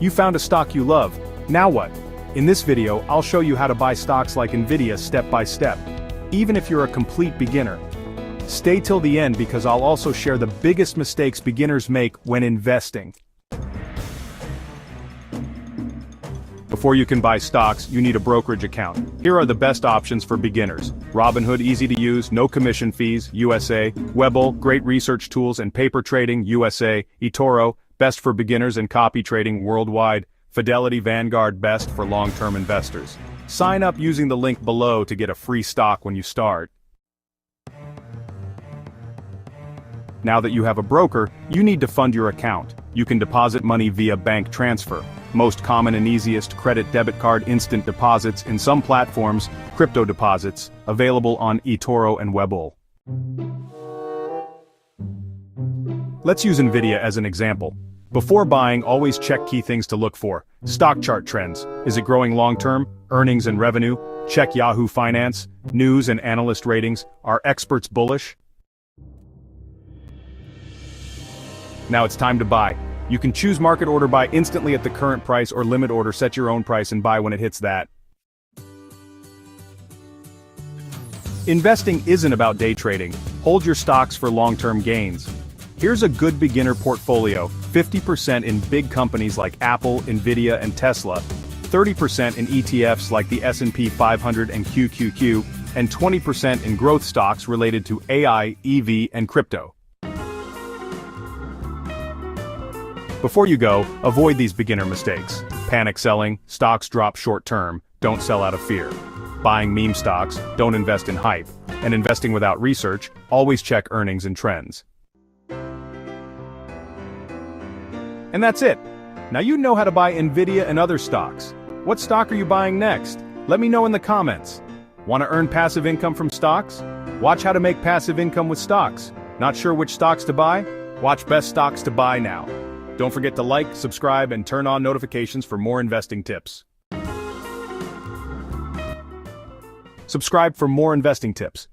You found a stock you love. Now what? In this video, I'll show you how to buy stocks like Nvidia step by step, even if you're a complete beginner. Stay till the end because I'll also share the biggest mistakes beginners make when investing. Before you can buy stocks, you need a brokerage account. Here are the best options for beginners. Robinhood, easy to use, no commission fees, USA. Webull, great research tools and paper trading, USA. eToro, best for beginners and copy trading worldwide. Fidelity, Vanguard, best for long-term investors. Sign up using the link below to get a free stock when you start. Now that you have a broker, you need to fund your account. You can deposit money via bank transfer. Most common and easiest, credit debit card instant deposits. In some platforms, crypto deposits, available on eToro and Webull. Let's use Nvidia as an example. Before buying, always check key things to look for. Stock chart trends. Is it growing long-term? Earnings and revenue? Check Yahoo Finance. News and analyst ratings. Are experts bullish? Now it's time to buy. You can choose market order buy instantly at the current price or limit order, set your own price and buy when it hits that. Investing isn't about day trading. Hold your stocks for long-term gains. Here's a good beginner portfolio: 50% in big companies like Apple, Nvidia, and Tesla, 30% in ETFs like the S&P 500 and QQQ, and 20% in growth stocks related to AI, EV, and crypto. Before you go, avoid these beginner mistakes. Panic selling, stocks drop short-term, don't sell out of fear. Buying meme stocks, don't invest in hype. And investing without research, always check earnings and trends. And that's it. Now you know how to buy Nvidia and other stocks. What stock are you buying next? Let me know in the comments. Want to earn passive income from stocks? Watch how to make passive income with stocks. Not sure which stocks to buy? Watch Best Stocks to Buy now. Don't forget to like, subscribe, and turn on notifications for more investing tips. Subscribe for more investing tips.